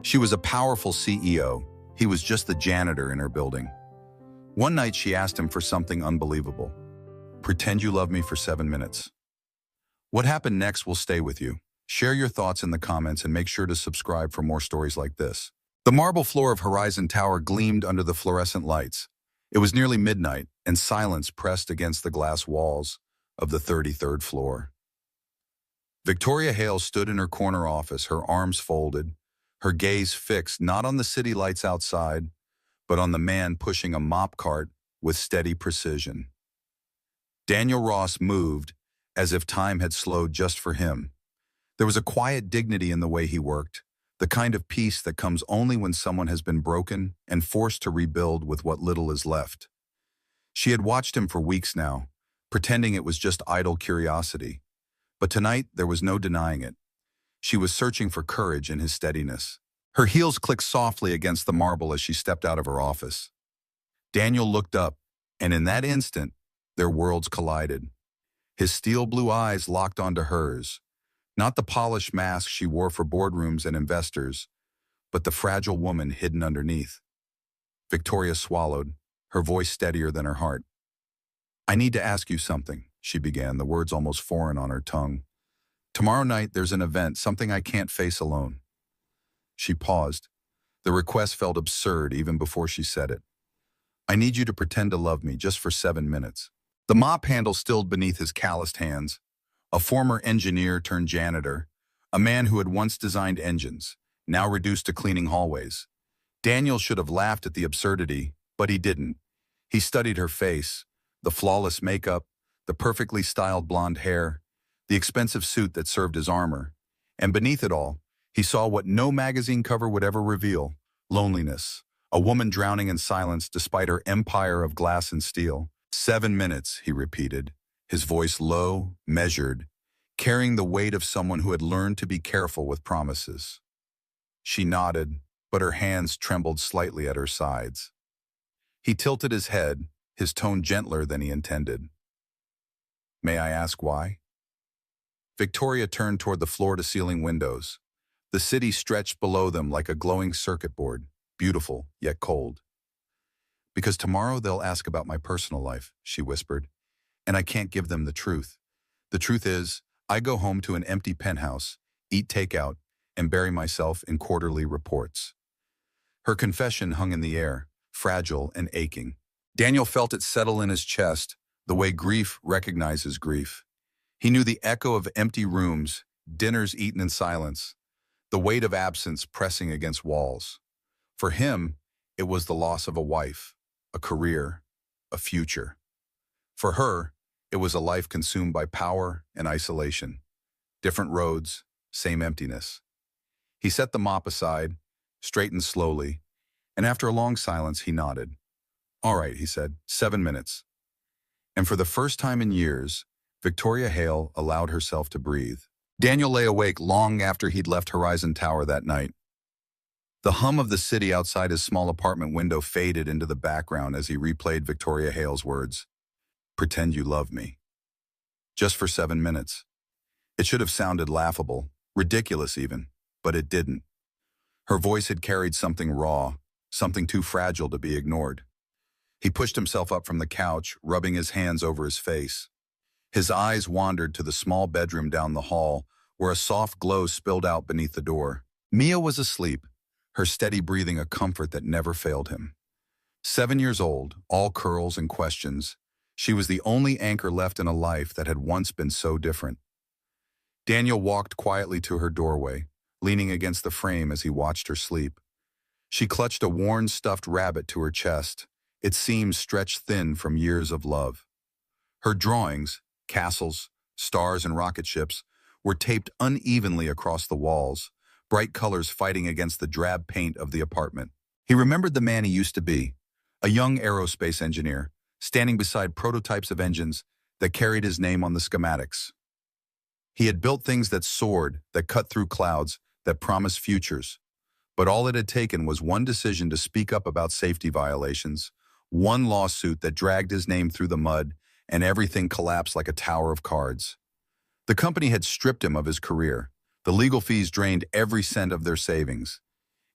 She was a powerful CEO. He was just the janitor in her building. One night she asked him for something unbelievable. Pretend you love me for 7 minutes. What happened next will stay with you. Share your thoughts in the comments and make sure to subscribe for more stories like this. The marble floor of Horizon Tower gleamed under the fluorescent lights. It was nearly midnight, and silence pressed against the glass walls of the 33rd floor. Victoria Hale stood in her corner office, her arms folded, her gaze fixed not on the city lights outside, but on the man pushing a mop cart with steady precision. Daniel Ross moved as if time had slowed just for him. There was a quiet dignity in the way he worked, the kind of peace that comes only when someone has been broken and forced to rebuild with what little is left. She had watched him for weeks now, pretending it was just idle curiosity. But tonight, there was no denying it. She was searching for courage in his steadiness. Her heels clicked softly against the marble as she stepped out of her office. Daniel looked up, and in that instant, their worlds collided. His steel blue eyes locked onto hers, not the polished mask she wore for boardrooms and investors, but the fragile woman hidden underneath. Victoria swallowed, her voice steadier than her heart. "I need to ask you something," she began, the words almost foreign on her tongue. "Tomorrow night there's an event, something I can't face alone." She paused. The request felt absurd even before she said it. "I need you to pretend to love me just for 7 minutes." The mop handle stilled beneath his calloused hands. A former engineer turned janitor, a man who had once designed engines, now reduced to cleaning hallways. Daniel should have laughed at the absurdity, but he didn't. He studied her face, the flawless makeup, the perfectly styled blonde hair, the expensive suit that served as armor. And beneath it all, he saw what no magazine cover would ever reveal: loneliness, a woman drowning in silence despite her empire of glass and steel. 7 minutes, he repeated, his voice low, measured, carrying the weight of someone who had learned to be careful with promises. She nodded, but her hands trembled slightly at her sides. He tilted his head, his tone gentler than he intended. "May I ask why?" Victoria turned toward the floor-to-ceiling windows. The city stretched below them like a glowing circuit board, beautiful yet cold. "Because tomorrow they'll ask about my personal life," she whispered, "and I can't give them the truth. The truth is, I go home to an empty penthouse, eat takeout, and bury myself in quarterly reports." Her confession hung in the air, fragile and aching. Daniel felt it settle in his chest, the way grief recognizes grief. He knew the echo of empty rooms, dinners eaten in silence, the weight of absence pressing against walls. For him, it was the loss of a wife, a career, a future. For her, it was a life consumed by power and isolation. Different roads, same emptiness. He set the mop aside, straightened slowly, and after a long silence, he nodded. "All right," he said, 7 minutes. And for the first time in years, Victoria Hale allowed herself to breathe. Daniel lay awake long after he'd left Horizon Tower that night. The hum of the city outside his small apartment window faded into the background as he replayed Victoria Hale's words. "Pretend you love me." Just for 7 minutes. It should have sounded laughable, ridiculous even, but it didn't. Her voice had carried something raw, something too fragile to be ignored. He pushed himself up from the couch, rubbing his hands over his face. His eyes wandered to the small bedroom down the hall, where a soft glow spilled out beneath the door. Mia was asleep, her steady breathing a comfort that never failed him. 7 years old, all curls and questions, she was the only anchor left in a life that had once been so different. Daniel walked quietly to her doorway, leaning against the frame as he watched her sleep. She clutched a worn stuffed rabbit to her chest, its seams stretched thin from years of love. Her drawings, castles, stars, and rocket ships, were taped unevenly across the walls, bright colors fighting against the drab paint of the apartment. He remembered the man he used to be, a young aerospace engineer, standing beside prototypes of engines that carried his name on the schematics. He had built things that soared, that cut through clouds, that promised futures. But all it had taken was one decision to speak up about safety violations, one lawsuit that dragged his name through the mud, and everything collapsed like a tower of cards. The company had stripped him of his career. The legal fees drained every cent of their savings.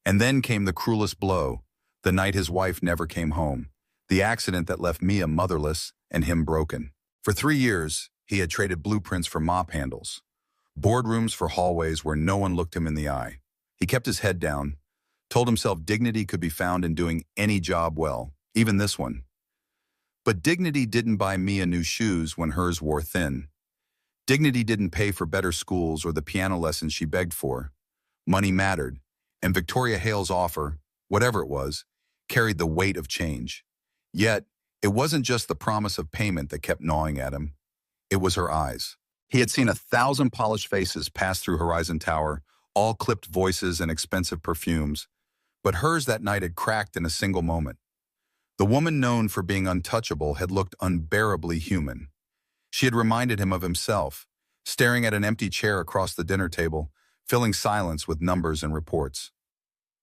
And then came the cruelest blow, the night his wife never came home, the accident that left Mia motherless and him broken. For 3 years, he had traded blueprints for mop handles, boardrooms for hallways where no one looked him in the eye. He kept his head down, told himself dignity could be found in doing any job well, even this one. But dignity didn't buy Mia new shoes when hers wore thin. Dignity didn't pay for better schools or the piano lessons she begged for. Money mattered, and Victoria Hale's offer, whatever it was, carried the weight of change. Yet, it wasn't just the promise of payment that kept gnawing at him. It was her eyes. He had seen 1,000 polished faces pass through Horizon Tower, all clipped voices and expensive perfumes, but hers that night had cracked in a single moment. The woman known for being untouchable had looked unbearably human. She had reminded him of himself, staring at an empty chair across the dinner table, filling silence with numbers and reports.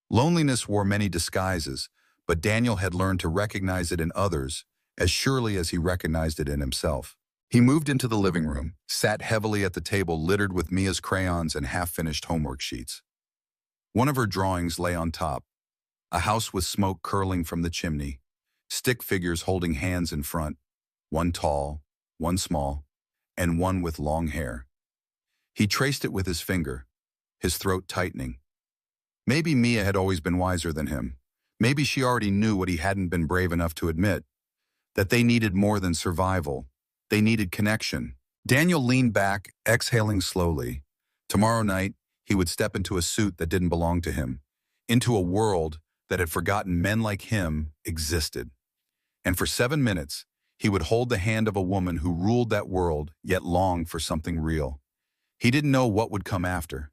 Loneliness wore many disguises, but Daniel had learned to recognize it in others as surely as he recognized it in himself. He moved into the living room, sat heavily at the table littered with Mia's crayons and half-finished homework sheets. One of her drawings lay on top, a house with smoke curling from the chimney, stick figures holding hands in front, one tall, one small, and one with long hair. He traced it with his finger, his throat tightening. Maybe Mia had always been wiser than him. Maybe she already knew what he hadn't been brave enough to admit, that they needed more than survival. They needed connection. Daniel leaned back, exhaling slowly. Tomorrow night, he would step into a suit that didn't belong to him, into a world that had forgotten men like him existed. And for 7 minutes, he would hold the hand of a woman who ruled that world, yet longed for something real. He didn't know what would come after.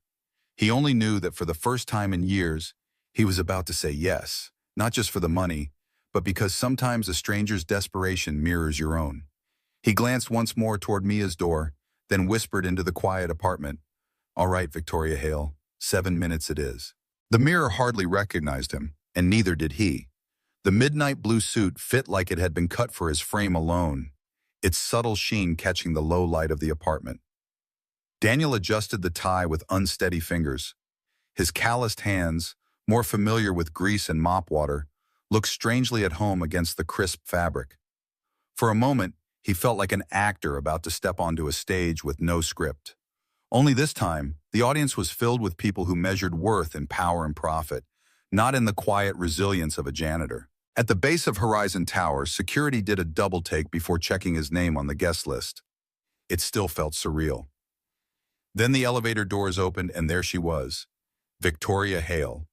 He only knew that for the first time in years, he was about to say yes, not just for the money, but because sometimes a stranger's desperation mirrors your own. He glanced once more toward Mia's door, then whispered into the quiet apartment, "All right, Victoria Hale, 7 minutes it is." The mirror hardly recognized him, and neither did he. The midnight blue suit fit like it had been cut for his frame alone, its subtle sheen catching the low light of the apartment. Daniel adjusted the tie with unsteady fingers. His calloused hands, more familiar with grease and mop water, looked strangely at home against the crisp fabric. For a moment, he felt like an actor about to step onto a stage with no script. Only this time, the audience was filled with people who measured worth in power and profit, not in the quiet resilience of a janitor. At the base of Horizon Tower, security did a double take before checking his name on the guest list. It still felt surreal. Then the elevator doors opened and there she was, Victoria Hale.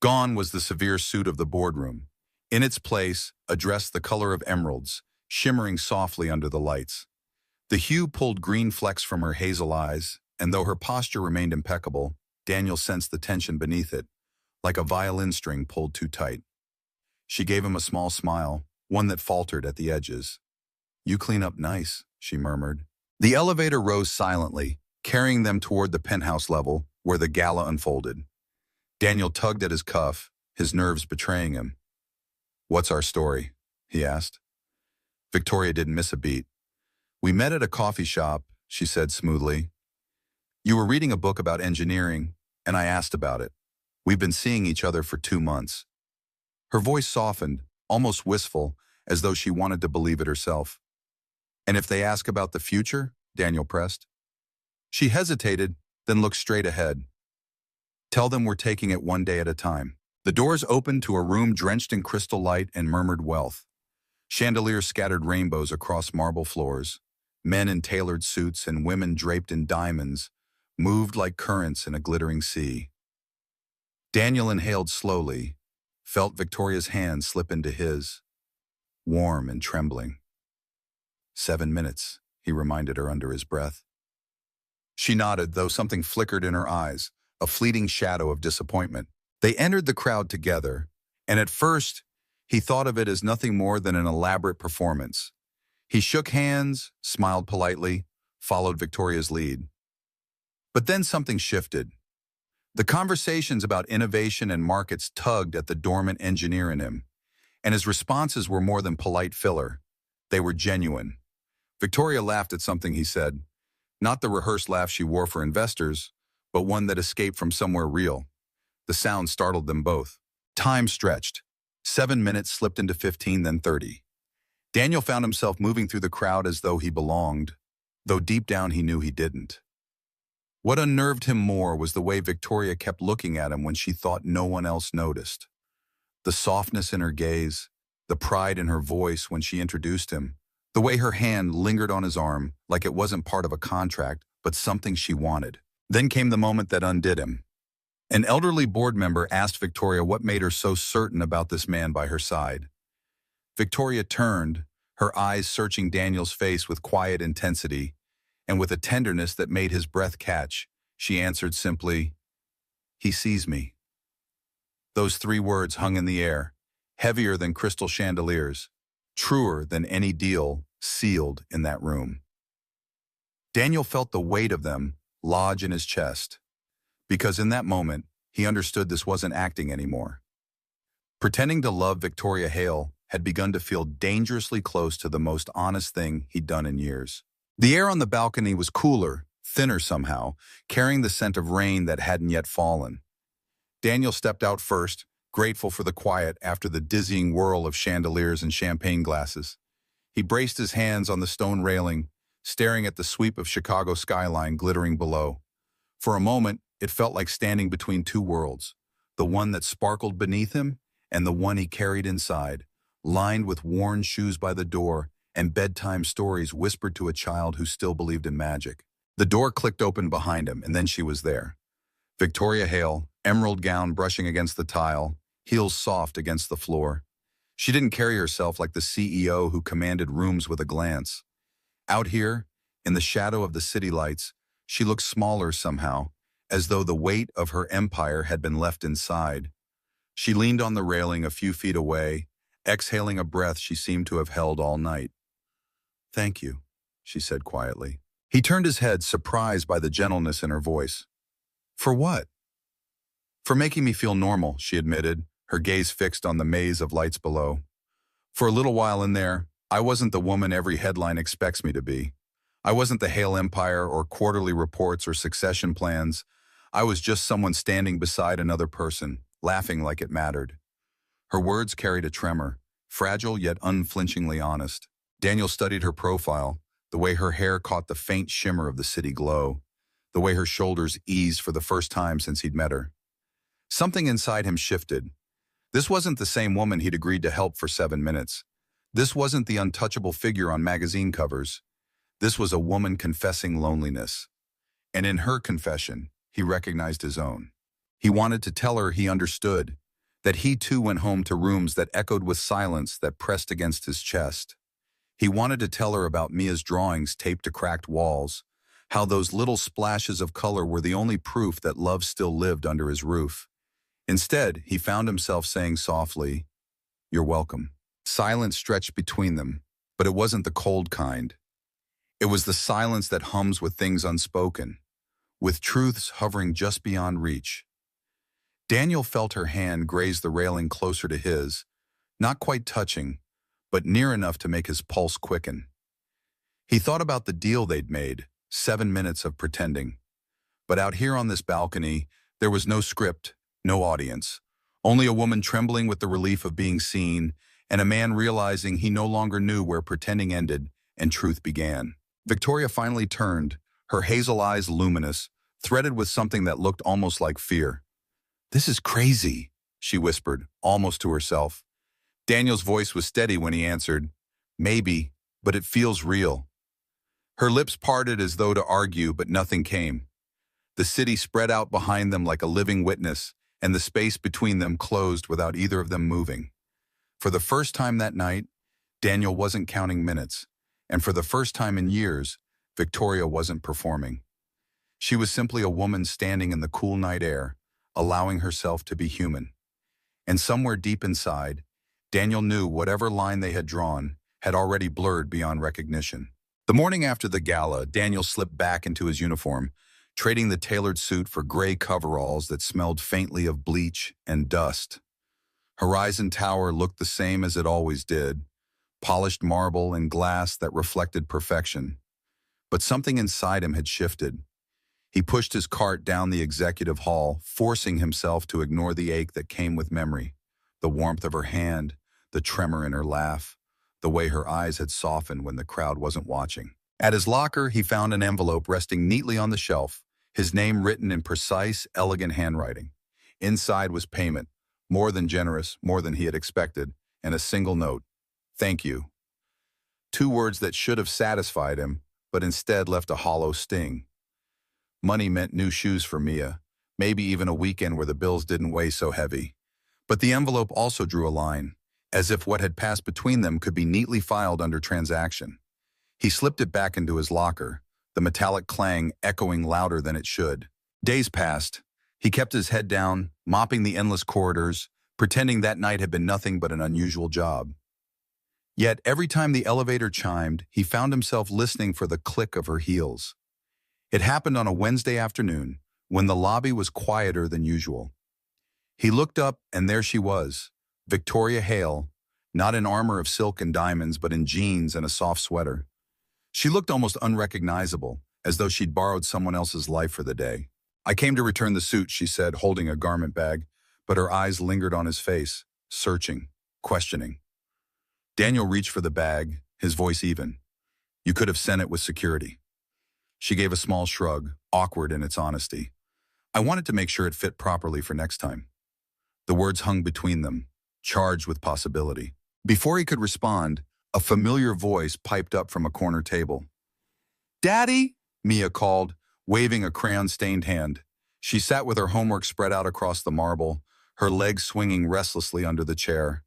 Gone was the severe suit of the boardroom. In its place, a dress the color of emeralds, shimmering softly under the lights. The hue pulled green flecks from her hazel eyes, and though her posture remained impeccable, Daniel sensed the tension beneath it, like a violin string pulled too tight. She gave him a small smile, one that faltered at the edges. "You clean up nice," she murmured. The elevator rose silently, carrying them toward the penthouse level, where the gala unfolded. Daniel tugged at his cuff, his nerves betraying him. "What's our story?" he asked. Victoria didn't miss a beat. "We met at a coffee shop," she said smoothly. "You were reading a book about engineering, and I asked about it. We've been seeing each other for 2 months. Her voice softened, almost wistful, as though she wanted to believe it herself. "And if they ask about the future?" Daniel pressed. She hesitated, then looked straight ahead. "Tell them we're taking it one day at a time." The doors opened to a room drenched in crystal light and murmured wealth. Chandeliers scattered rainbows across marble floors. Men in tailored suits and women draped in diamonds moved like currents in a glittering sea. Daniel inhaled slowly, felt Victoria's hand slip into his, warm and trembling. 7 minutes, he reminded her under his breath. She nodded, though something flickered in her eyes, a fleeting shadow of disappointment. They entered the crowd together, and at first, he thought of it as nothing more than an elaborate performance. He shook hands, smiled politely, followed Victoria's lead. But then something shifted. The conversations about innovation and markets tugged at the dormant engineer in him, and his responses were more than polite filler. They were genuine. Victoria laughed at something he said, not the rehearsed laugh she wore for investors, but one that escaped from somewhere real. The sound startled them both. Time stretched. 7 minutes slipped into 15, then 30. Daniel found himself moving through the crowd as though he belonged, though deep down he knew he didn't. What unnerved him more was the way Victoria kept looking at him when she thought no one else noticed. The softness in her gaze, the pride in her voice when she introduced him, the way her hand lingered on his arm like it wasn't part of a contract, but something she wanted. Then came the moment that undid him. An elderly board member asked Victoria what made her so certain about this man by her side. Victoria turned, her eyes searching Daniel's face with quiet intensity, and with a tenderness that made his breath catch, she answered simply, "He sees me." Those 3 words hung in the air, heavier than crystal chandeliers, truer than any deal sealed in that room. Daniel felt the weight of them lodge in his chest, because in that moment, he understood this wasn't acting anymore. Pretending to love Victoria Hale had begun to feel dangerously close to the most honest thing he'd done in years. The air on the balcony was cooler, thinner somehow, carrying the scent of rain that hadn't yet fallen. Daniel stepped out first, grateful for the quiet after the dizzying whirl of chandeliers and champagne glasses. He braced his hands on the stone railing, staring at the sweep of Chicago skyline glittering below. For a moment, it felt like standing between 2 worlds, the one that sparkled beneath him and the one he carried inside, lined with worn shoes by the door and bedtime stories whispered to a child who still believed in magic. The door clicked open behind him, and then she was there. Victoria Hale, emerald gown brushing against the tile, heels soft against the floor. She didn't carry herself like the CEO who commanded rooms with a glance. Out here, in the shadow of the city lights, she looked smaller somehow, as though the weight of her empire had been left inside. She leaned on the railing a few feet away, exhaling a breath she seemed to have held all night. "Thank you," she said quietly. He turned his head, surprised by the gentleness in her voice. "For what?" "For making me feel normal," she admitted, her gaze fixed on the maze of lights below. "For a little while in there, I wasn't the woman every headline expects me to be. I wasn't the Hale Empire or quarterly reports or succession plans. I was just someone standing beside another person, laughing like it mattered." Her words carried a tremor, fragile yet unflinchingly honest. Daniel studied her profile, the way her hair caught the faint shimmer of the city glow, the way her shoulders eased for the first time since he'd met her. Something inside him shifted. This wasn't the same woman he'd agreed to help for 7 minutes. This wasn't the untouchable figure on magazine covers. This was a woman confessing loneliness. And in her confession, he recognized his own. He wanted to tell her he understood, that he too went home to rooms that echoed with silence that pressed against his chest. He wanted to tell her about Mia's drawings taped to cracked walls, how those little splashes of color were the only proof that love still lived under his roof. Instead, he found himself saying softly, "You're welcome." Silence stretched between them, but it wasn't the cold kind. It was the silence that hums with things unspoken, with truths hovering just beyond reach. Daniel felt her hand graze the railing closer to his, not quite touching, but near enough to make his pulse quicken. He thought about the deal they'd made, 7 minutes of pretending. But out here on this balcony, there was no script, no audience, only a woman trembling with the relief of being seen, and a man realizing he no longer knew where pretending ended and truth began. Victoria finally turned, her hazel eyes luminous, threaded with something that looked almost like fear. "This is crazy," she whispered, almost to herself. Daniel's voice was steady when he answered, "Maybe, but it feels real." Her lips parted as though to argue, but nothing came. The city spread out behind them like a living witness, and the space between them closed without either of them moving. For the first time that night, Daniel wasn't counting minutes, and for the first time in years, Victoria wasn't performing. She was simply a woman standing in the cool night air, allowing herself to be human. And somewhere deep inside, Daniel knew whatever line they had drawn had already blurred beyond recognition. The morning after the gala, Daniel slipped back into his uniform, trading the tailored suit for gray coveralls that smelled faintly of bleach and dust. Horizon Tower looked the same as it always did, polished marble and glass that reflected perfection. But something inside him had shifted. He pushed his cart down the executive hall, forcing himself to ignore the ache that came with memory. The warmth of her hand, the tremor in her laugh, the way her eyes had softened when the crowd wasn't watching. At his locker, he found an envelope resting neatly on the shelf, his name written in precise, elegant handwriting. Inside was payment, more than generous, more than he had expected, and a single note. "Thank you." Two words that should have satisfied him, but instead left a hollow sting. Money meant new shoes for Mia, maybe even a weekend where the bills didn't weigh so heavy. But the envelope also drew a line, as if what had passed between them could be neatly filed under transaction. He slipped it back into his locker, the metallic clang echoing louder than it should. Days passed. He kept his head down, mopping the endless corridors, pretending that night had been nothing but an unusual job. Yet every time the elevator chimed, he found himself listening for the click of her heels. It happened on a Wednesday afternoon, when the lobby was quieter than usual. He looked up, and there she was, Victoria Hale, not in armor of silk and diamonds, but in jeans and a soft sweater. She looked almost unrecognizable, as though she'd borrowed someone else's life for the day. "I came to return the suit," she said, holding a garment bag, but her eyes lingered on his face, searching, questioning. Daniel reached for the bag, his voice even. "You could have sent it with security." She gave a small shrug, awkward in its honesty. "I wanted to make sure it fit properly for next time." The words hung between them, charged with possibility. Before he could respond, a familiar voice piped up from a corner table. "Daddy!" Mia called, waving a crayon-stained hand. She sat with her homework spread out across the marble, her legs swinging restlessly under the chair.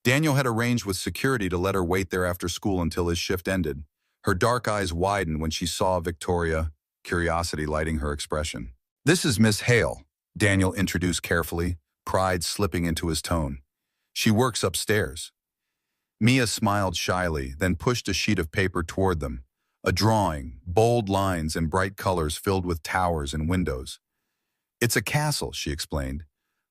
Daniel had arranged with security to let her wait there after school until his shift ended. Her dark eyes widened when she saw Victoria, curiosity lighting her expression. "This is Miss Hale," Daniel introduced carefully, pride slipping into his tone. "She works upstairs." Mia smiled shyly, then pushed a sheet of paper toward them. A drawing, bold lines and bright colors filled with towers and windows. "It's a castle," she explained,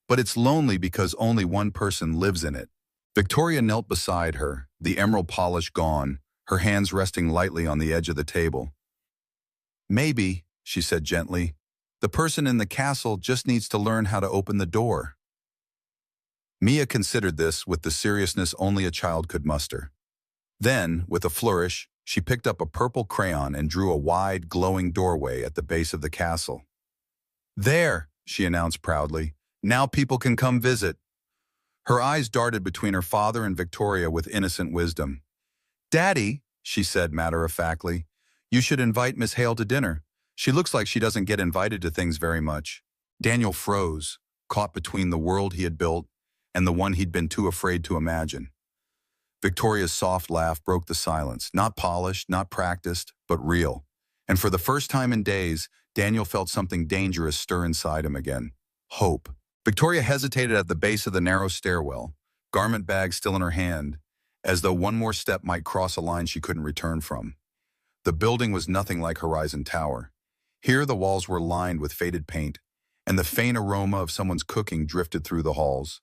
"but it's lonely because only one person lives in it." Victoria knelt beside her, the emerald polish gone, her hands resting lightly on the edge of the table. "Maybe," she said gently, "the person in the castle just needs to learn how to open the door." Mia considered this with the seriousness only a child could muster. Then, with a flourish, she picked up a purple crayon and drew a wide, glowing doorway at the base of the castle. "There," she announced proudly, "now people can come visit." Her eyes darted between her father and Victoria with innocent wisdom. "Daddy," she said matter-of-factly, "you should invite Miss Hale to dinner. She looks like she doesn't get invited to things very much." Daniel froze, caught between the world he had built and the one he'd been too afraid to imagine. Victoria's soft laugh broke the silence, not polished, not practiced, but real. And for the first time in days, Daniel felt something dangerous stir inside him again. Hope. Victoria hesitated at the base of the narrow stairwell, garment bag still in her hand, as though one more step might cross a line she couldn't return from. The building was nothing like Horizon Tower. Here the walls were lined with faded paint, and the faint aroma of someone's cooking drifted through the halls.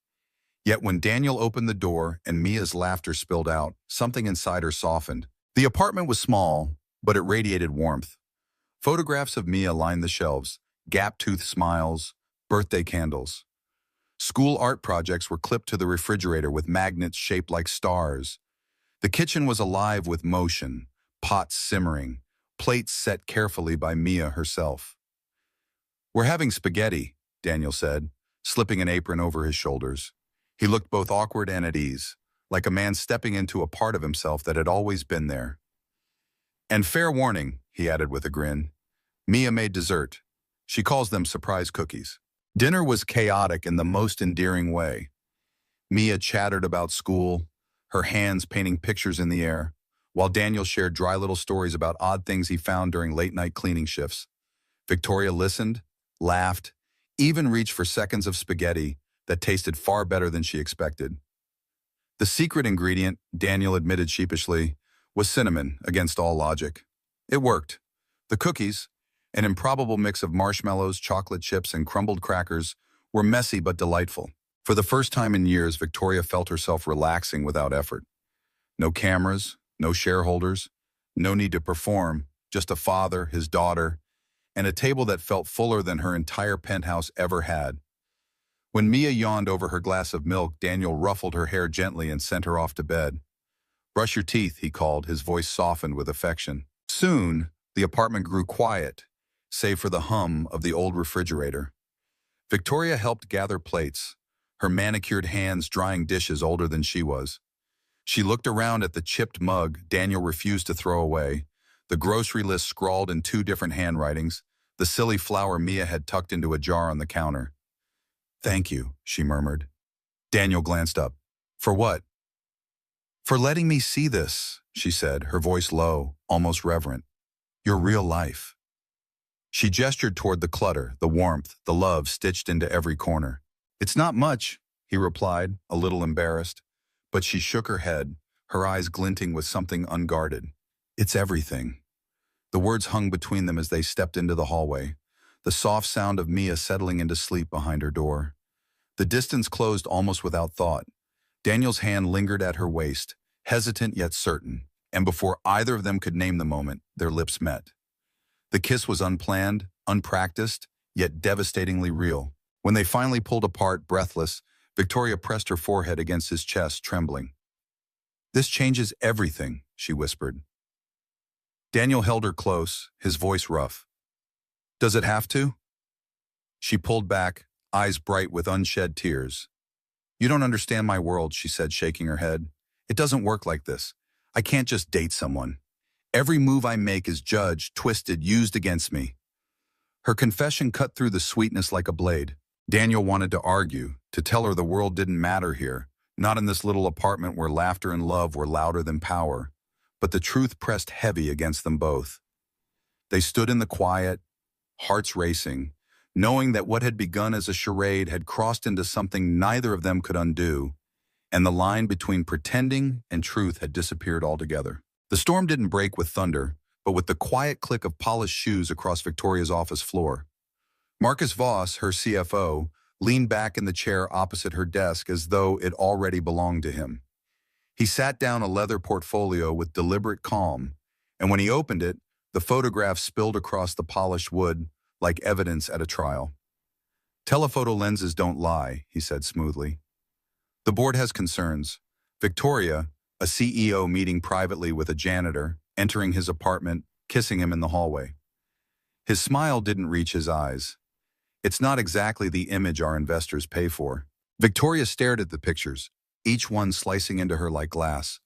Yet when Daniel opened the door and Mia's laughter spilled out, something inside her softened. The apartment was small, but it radiated warmth. Photographs of Mia lined the shelves, gap-toothed smiles, birthday candles. School art projects were clipped to the refrigerator with magnets shaped like stars. The kitchen was alive with motion, pots simmering, plates set carefully by Mia herself. "We're having spaghetti," Daniel said, slipping an apron over his shoulders. He looked both awkward and at ease, like a man stepping into a part of himself that had always been there. "And fair warning," he added with a grin, "Mia made dessert. She calls them surprise cookies." Dinner was chaotic in the most endearing way. Mia chattered about school, her hands painting pictures in the air, while Daniel shared dry little stories about odd things he found during late-night cleaning shifts. Victoria listened, laughed, even reached for seconds of spaghetti that tasted far better than she expected. The secret ingredient, Daniel admitted sheepishly, was cinnamon, against all logic. It worked. The cookies, an improbable mix of marshmallows, chocolate chips, and crumbled crackers, were messy but delightful. For the first time in years, Victoria felt herself relaxing without effort. No cameras, no shareholders, no need to perform, just a father, his daughter, and a table that felt fuller than her entire penthouse ever had. When Mia yawned over her glass of milk, Daniel ruffled her hair gently and sent her off to bed. "Brush your teeth," he called, his voice softened with affection. Soon, the apartment grew quiet, save for the hum of the old refrigerator. Victoria helped gather plates, her manicured hands drying dishes older than she was. She looked around at the chipped mug Daniel refused to throw away, the grocery list scrawled in 2 different handwritings, the silly flower Mia had tucked into a jar on the counter. "Thank you," she murmured. Daniel glanced up. "For what?" "For letting me see this," she said, her voice low, almost reverent. "Your real life." She gestured toward the clutter, the warmth, the love stitched into every corner. "It's not much," he replied, a little embarrassed. But she shook her head, her eyes glinting with something unguarded. "It's everything." The words hung between them as they stepped into the hallway, the soft sound of Mia settling into sleep behind her door. The distance closed almost without thought. Daniel's hand lingered at her waist, hesitant yet certain, and before either of them could name the moment, their lips met. The kiss was unplanned, unpracticed, yet devastatingly real. When they finally pulled apart, breathless, Victoria pressed her forehead against his chest, trembling. "This changes everything," she whispered. Daniel held her close, his voice rough. "Does it have to?" She pulled back, eyes bright with unshed tears. "You don't understand my world," she said, shaking her head. "It doesn't work like this. I can't just date someone. Every move I make is judged, twisted, used against me." Her confession cut through the sweetness like a blade. Daniel wanted to argue, to tell her the world didn't matter here, not in this little apartment where laughter and love were louder than power. But the truth pressed heavy against them both. They stood in the quiet, hearts racing, knowing that what had begun as a charade had crossed into something neither of them could undo, and the line between pretending and truth had disappeared altogether. The storm didn't break with thunder, but with the quiet click of polished shoes across Victoria's office floor. Marcus Voss, her CFO, leaned back in the chair opposite her desk as though it already belonged to him. He sat down a leather portfolio with deliberate calm, and when he opened it, the photograph spilled across the polished wood like evidence at a trial. "Telephoto lenses don't lie," he said smoothly. "The board has concerns." Victoria, a CEO meeting privately with a janitor, entering his apartment, kissing him in the hallway. His smile didn't reach his eyes. "It's not exactly the image our investors pay for." Victoria stared at the pictures, each one slicing into her like glass,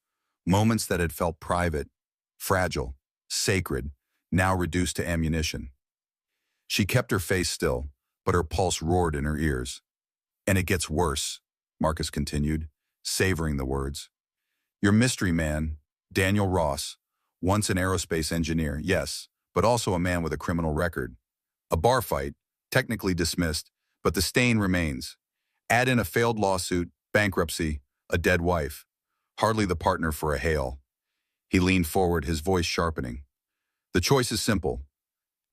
moments that had felt private, fragile, sacred, now reduced to ammunition. She kept her face still, but her pulse roared in her ears. "And it gets worse," Marcus continued, savoring the words. "Your mystery man, Daniel Ross, once an aerospace engineer, yes, but also a man with a criminal record. A bar fight, technically dismissed, but the stain remains. Add in a failed lawsuit, bankruptcy, a dead wife. Hardly the partner for a Hale." He leaned forward, his voice sharpening. "The choice is simple.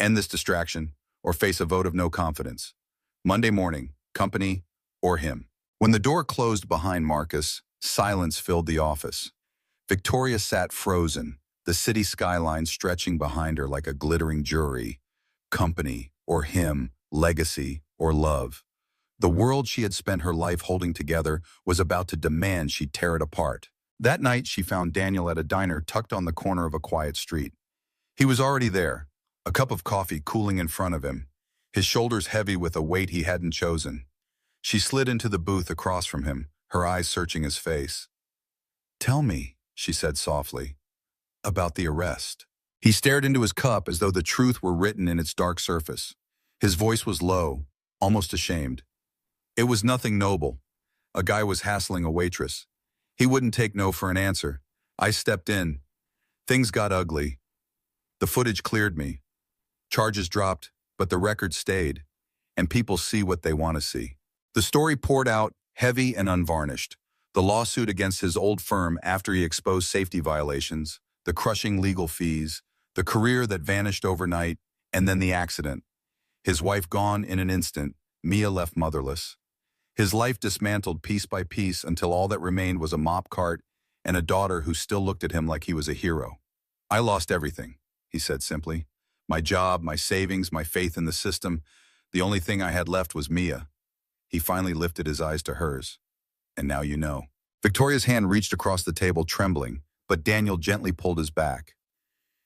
End this distraction, or face a vote of no confidence. Monday morning, company, or him." When the door closed behind Marcus, silence filled the office. Victoria sat frozen, the city skyline stretching behind her like a glittering jury. Company, or him, legacy, or love. The world she had spent her life holding together was about to demand she tear it apart. That night, she found Daniel at a diner tucked on the corner of a quiet street. He was already there, a cup of coffee cooling in front of him, his shoulders heavy with a weight he hadn't chosen. She slid into the booth across from him, her eyes searching his face. "Tell me," she said softly, "about the arrest." He stared into his cup as though the truth were written in its dark surface. His voice was low, almost ashamed. "It was nothing noble. A guy was hassling a waitress. He wouldn't take no for an answer. I stepped in. Things got ugly. The footage cleared me. Charges dropped, but the record stayed. And people see what they want to see." The story poured out, heavy and unvarnished. The lawsuit against his old firm after he exposed safety violations, the crushing legal fees, the career that vanished overnight, and then the accident. His wife gone in an instant, Mia left motherless. His life dismantled piece by piece until all that remained was a mop cart and a daughter who still looked at him like he was a hero. "I lost everything," he said simply. My job, my savings, my faith in the system. The only thing I had left was Mia. He finally lifted his eyes to hers. And now you know. Victoria's hand reached across the table, trembling, but Daniel gently pulled his back.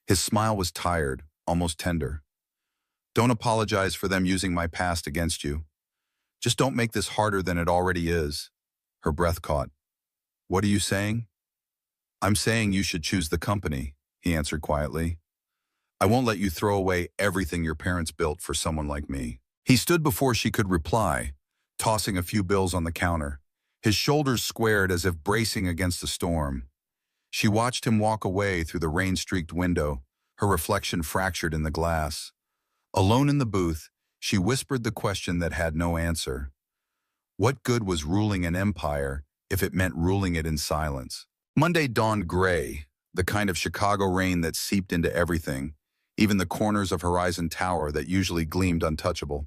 His smile was tired, almost tender. Don't apologize for them using my past against you. Just don't make this harder than it already is. Her breath caught. What are you saying? I'm saying you should choose the company, he answered quietly. I won't let you throw away everything your parents built for someone like me. He stood before she could reply, tossing a few bills on the counter, his shoulders squared as if bracing against the storm. She watched him walk away through the rain-streaked window, her reflection fractured in the glass. Alone in the booth, she whispered the question that had no answer. What good was ruling an empire if it meant ruling it in silence? Monday dawned gray, the kind of Chicago rain that seeped into everything, even the corners of Horizon Tower that usually gleamed untouchable.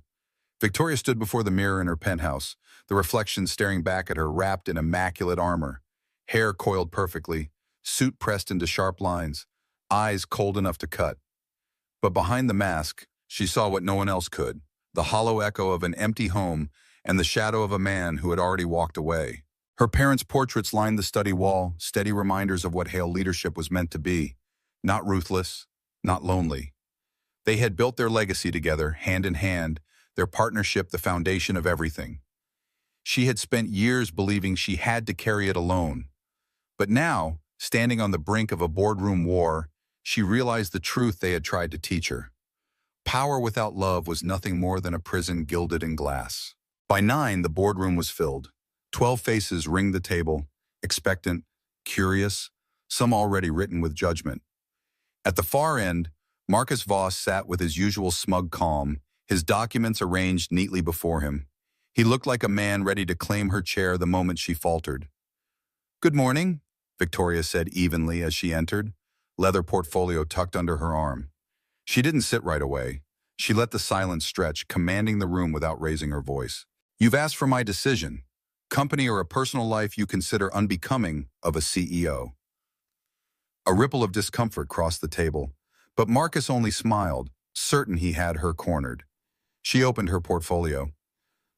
Victoria stood before the mirror in her penthouse, the reflection staring back at her wrapped in immaculate armor, hair coiled perfectly, suit pressed into sharp lines, eyes cold enough to cut. But behind the mask, she saw what no one else could, the hollow echo of an empty home and the shadow of a man who had already walked away. Her parents' portraits lined the study wall, steady reminders of what Hale leadership was meant to be. Not ruthless, not lonely. They had built their legacy together, hand in hand, their partnership the foundation of everything. She had spent years believing she had to carry it alone. But now, standing on the brink of a boardroom war, she realized the truth they had tried to teach her. Power without love was nothing more than a prison gilded in glass. By 9, the boardroom was filled. 12 faces ringed the table, expectant, curious, some already written with judgment. At the far end, Marcus Voss sat with his usual smug calm, his documents arranged neatly before him. He looked like a man ready to claim her chair the moment she faltered. "Good morning," Victoria said evenly as she entered, leather portfolio tucked under her arm. She didn't sit right away. She let the silence stretch, commanding the room without raising her voice. "You've asked for my decision. Company or a personal life you consider unbecoming of a CEO." A ripple of discomfort crossed the table, but Marcus only smiled, certain he had her cornered. She opened her portfolio.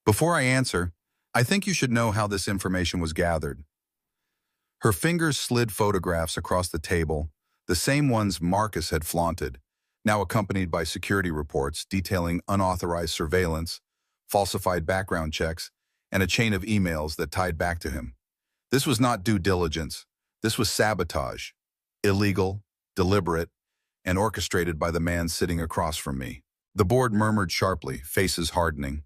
"Before I answer, I think you should know how this information was gathered." Her fingers slid photographs across the table, the same ones Marcus had flaunted, now accompanied by security reports detailing unauthorized surveillance, falsified background checks, and a chain of emails that tied back to him. This was not due diligence. This was sabotage. Illegal, deliberate, and orchestrated by the man sitting across from me. The board murmured sharply, faces hardening.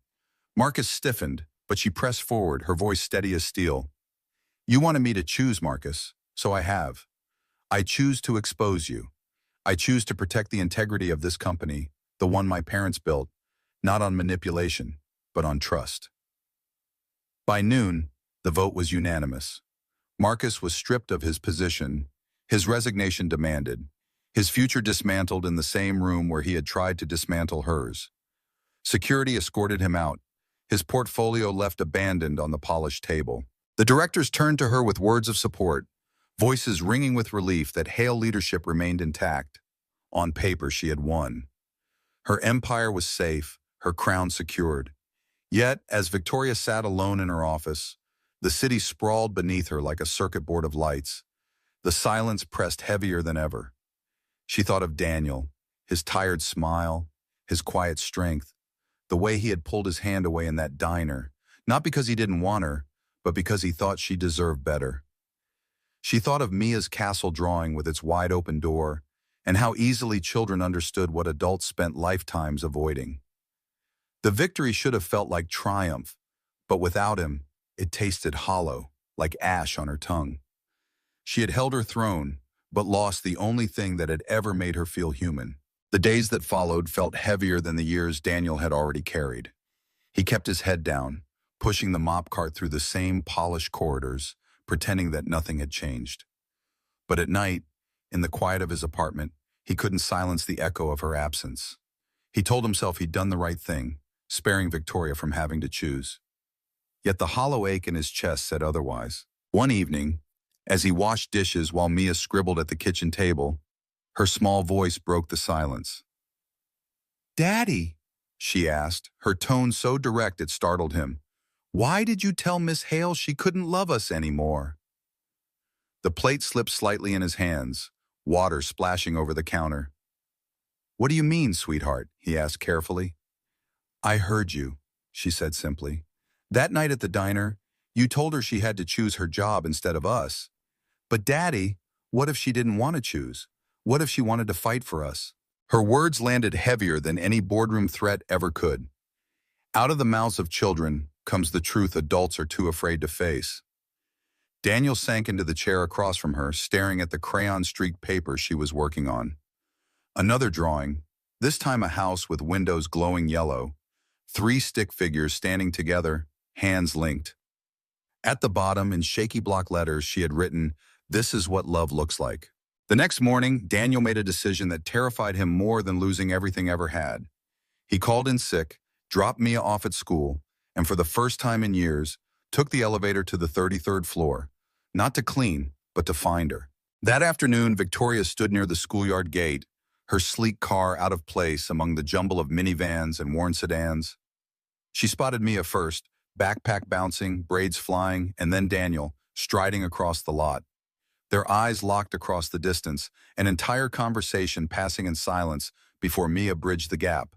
Marcus stiffened, but she pressed forward, her voice steady as steel. "You wanted me to choose, Marcus, so I have. I choose to expose you. I choose to protect the integrity of this company, the one my parents built, not on manipulation, but on trust." By noon, the vote was unanimous. Marcus was stripped of his position, his resignation demanded, his future dismantled in the same room where he had tried to dismantle hers. Security escorted him out, his portfolio left abandoned on the polished table. The directors turned to her with words of support, voices ringing with relief that Hale leadership remained intact. On paper, she had won. Her empire was safe, her crown secured. Yet, as Victoria sat alone in her office, the city sprawled beneath her like a circuit board of lights. The silence pressed heavier than ever. She thought of Daniel, his tired smile, his quiet strength, the way he had pulled his hand away in that diner, not because he didn't want her, but because he thought she deserved better. She thought of Mia's castle drawing with its wide-open door, and how easily children understood what adults spent lifetimes avoiding. The victory should have felt like triumph, but without him, it tasted hollow, like ash on her tongue. She had held her throne, but lost the only thing that had ever made her feel human. The days that followed felt heavier than the years Daniel had already carried. He kept his head down, pushing the mop cart through the same polished corridors, pretending that nothing had changed. But at night, in the quiet of his apartment, he couldn't silence the echo of her absence. He told himself he'd done the right thing, sparing Victoria from having to choose. Yet the hollow ache in his chest said otherwise. One evening, as he washed dishes while Mia scribbled at the kitchen table, her small voice broke the silence. "Daddy," she asked, her tone so direct it startled him. "Why did you tell Miss Hale she couldn't love us anymore?" The plate slipped slightly in his hands, water splashing over the counter. "What do you mean, sweetheart?" he asked carefully. "I heard you," she said simply. "That night at the diner, you told her she had to choose her job instead of us. But Daddy, what if she didn't want to choose? What if she wanted to fight for us?" Her words landed heavier than any boardroom threat ever could. Out of the mouths of children comes the truth adults are too afraid to face. Daniel sank into the chair across from her, staring at the crayon-streaked paper she was working on. Another drawing, this time a house with windows glowing yellow, 3 stick figures standing together, hands linked. At the bottom, in shaky block letters, she had written, "This is what love looks like." The next morning, Daniel made a decision that terrified him more than losing everything ever had. He called in sick, dropped Mia off at school, and for the first time in years, took the elevator to the 33rd floor, not to clean, but to find her. That afternoon, Victoria stood near the schoolyard gate, her sleek car out of place among the jumble of minivans and worn sedans. She spotted Mia first, backpack bouncing, braids flying, and then Daniel, striding across the lot. Their eyes locked across the distance, an entire conversation passing in silence before Mia bridged the gap.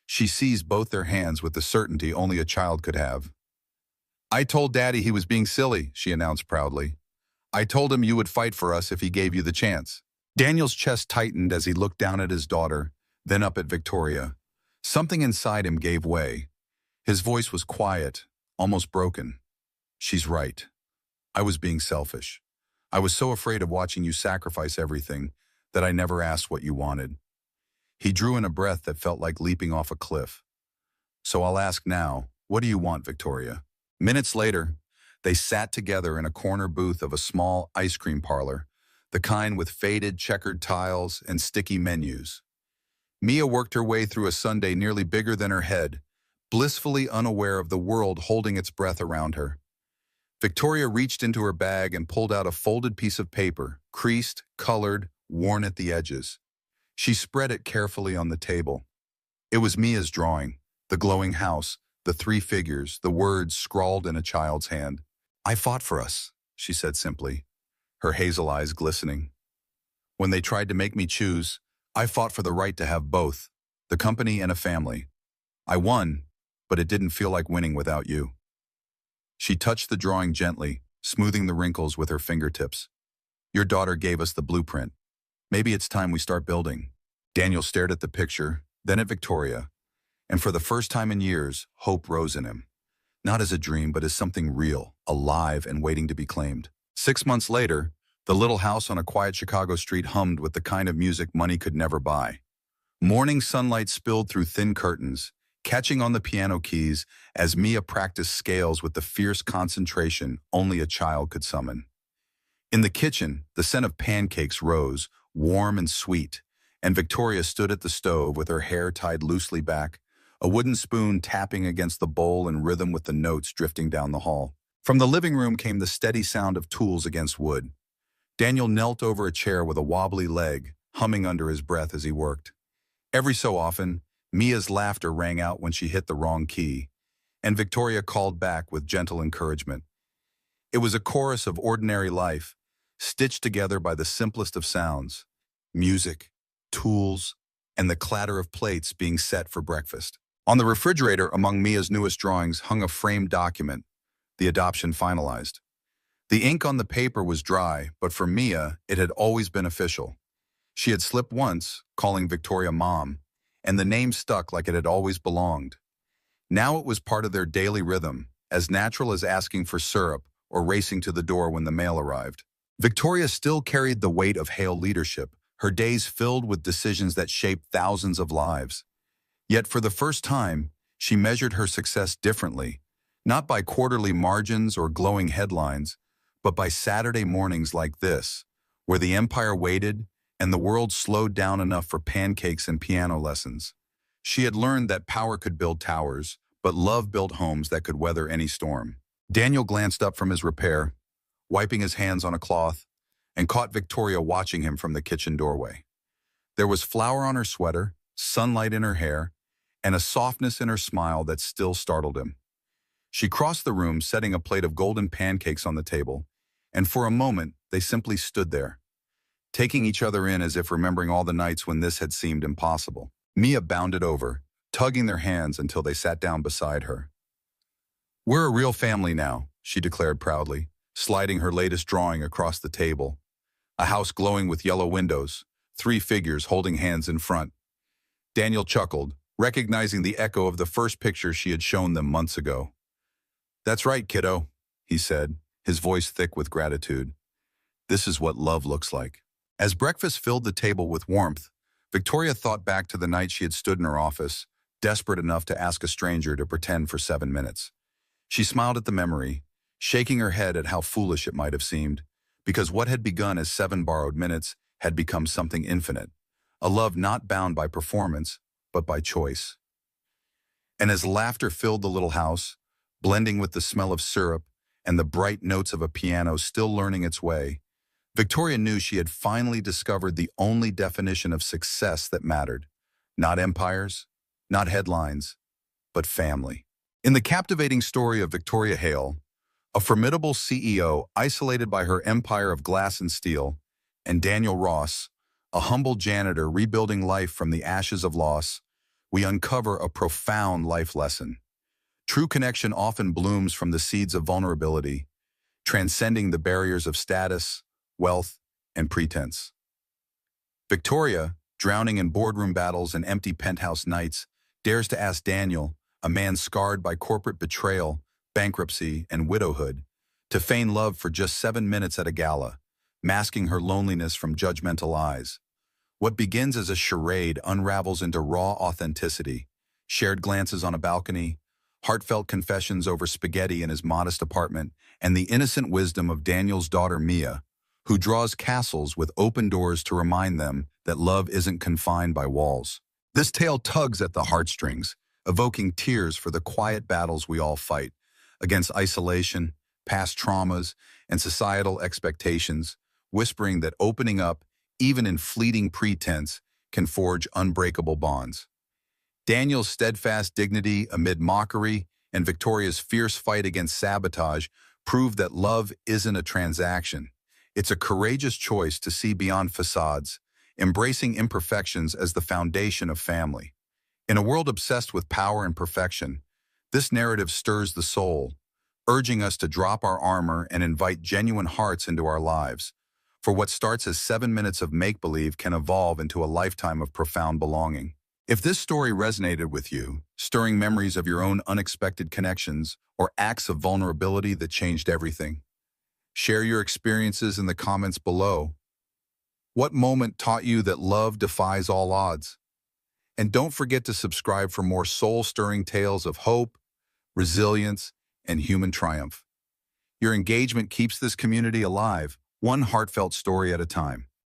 She seized both their hands with the certainty only a child could have. "I told Daddy he was being silly," she announced proudly. "I told him you would fight for us if he gave you the chance." Daniel's chest tightened as he looked down at his daughter, then up at Victoria. Something inside him gave way. His voice was quiet, almost broken. "She's right. I was being selfish. I was so afraid of watching you sacrifice everything that I never asked what you wanted." He drew in a breath that felt like leaping off a cliff. "So I'll ask now, what do you want, Victoria?" Minutes later, they sat together in a corner booth of a small ice cream parlor, the kind with faded checkered tiles and sticky menus. Mia worked her way through a sundae nearly bigger than her head, blissfully unaware of the world holding its breath around her. Victoria reached into her bag and pulled out a folded piece of paper, creased, colored, worn at the edges. She spread it carefully on the table. It was Mia's drawing, the glowing house, the 3 figures, the words scrawled in a child's hand. "I fought for us," she said simply, her hazel eyes glistening. "When they tried to make me choose, I fought for the right to have both, the company and a family. I won, but it didn't feel like winning without you." She touched the drawing gently, smoothing the wrinkles with her fingertips. "Your daughter gave us the blueprint. Maybe it's time we start building." Daniel stared at the picture, then at Victoria, and for the first time in years, hope rose in him. Not as a dream, but as something real, alive, and waiting to be claimed. 6 months later, the little house on a quiet Chicago street hummed with the kind of music money could never buy. Morning sunlight spilled through thin curtains, catching on the piano keys as Mia practiced scales with the fierce concentration only a child could summon. In the kitchen, the scent of pancakes rose, warm and sweet, and Victoria stood at the stove with her hair tied loosely back, a wooden spoon tapping against the bowl in rhythm with the notes drifting down the hall. From the living room came the steady sound of tools against wood. Daniel knelt over a chair with a wobbly leg, humming under his breath as he worked. Every so often, Mia's laughter rang out when she hit the wrong key, and Victoria called back with gentle encouragement. It was a chorus of ordinary life, stitched together by the simplest of sounds: music, tools, and the clatter of plates being set for breakfast. On the refrigerator, among Mia's newest drawings, hung a framed document, the adoption finalized. The ink on the paper was dry, but for Mia, it had always been official. She had slipped once, calling Victoria Mom, and the name stuck like it had always belonged. Now it was part of their daily rhythm, as natural as asking for syrup or racing to the door when the mail arrived. Victoria still carried the weight of Hale leadership, her days filled with decisions that shaped thousands of lives. Yet for the first time, she measured her success differently, not by quarterly margins or glowing headlines, but by Saturday mornings like this, where the empire waited and the world slowed down enough for pancakes and piano lessons. She had learned that power could build towers, but love built homes that could weather any storm. Daniel glanced up from his repair, wiping his hands on a cloth, and caught Victoria watching him from the kitchen doorway. There was flour on her sweater, sunlight in her hair, and a softness in her smile that still startled him. She crossed the room, setting a plate of golden pancakes on the table, and for a moment they simply stood there, taking each other in as if remembering all the nights when this had seemed impossible. Mia bounded over, tugging their hands until they sat down beside her. "We're a real family now," she declared proudly, sliding her latest drawing across the table. A house glowing with yellow windows, 3 figures holding hands in front. Daniel chuckled, recognizing the echo of the first picture she had shown them months ago. "That's right, kiddo," he said, his voice thick with gratitude. "This is what love looks like." As breakfast filled the table with warmth, Victoria thought back to the night she had stood in her office, desperate enough to ask a stranger to pretend for 7 minutes. She smiled at the memory, shaking her head at how foolish it might have seemed, because what had begun as 7 borrowed minutes had become something infinite, a love not bound by performance, but by choice. And as laughter filled the little house, blending with the smell of syrup and the bright notes of a piano still learning its way, Victoria knew she had finally discovered the only definition of success that mattered. Not empires, not headlines, but family. In the captivating story of Victoria Hale, a formidable CEO isolated by her empire of glass and steel, and Daniel Ross, a humble janitor rebuilding life from the ashes of loss, we uncover a profound life lesson. True connection often blooms from the seeds of vulnerability, transcending the barriers of status, wealth, and pretense. Victoria, drowning in boardroom battles and empty penthouse nights, dares to ask Daniel, a man scarred by corporate betrayal, bankruptcy, and widowhood, to feign love for just 7 minutes at a gala, masking her loneliness from judgmental eyes. What begins as a charade unravels into raw authenticity, shared glances on a balcony, heartfelt confessions over spaghetti in his modest apartment, and the innocent wisdom of Daniel's daughter Mia, who draws castles with open doors to remind them that love isn't confined by walls. This tale tugs at the heartstrings, evoking tears for the quiet battles we all fight, against isolation, past traumas, and societal expectations, whispering that opening up, even in fleeting pretense, can forge unbreakable bonds. Daniel's steadfast dignity amid mockery and Victoria's fierce fight against sabotage prove that love isn't a transaction. It's a courageous choice to see beyond facades, embracing imperfections as the foundation of family. In a world obsessed with power and perfection, this narrative stirs the soul, urging us to drop our armor and invite genuine hearts into our lives. For what starts as 7 minutes of make-believe can evolve into a lifetime of profound belonging. If this story resonated with you, stirring memories of your own unexpected connections or acts of vulnerability that changed everything, share your experiences in the comments below. What moment taught you that love defies all odds? And don't forget to subscribe for more soul-stirring tales of hope, resilience, and human triumph. Your engagement keeps this community alive, one heartfelt story at a time.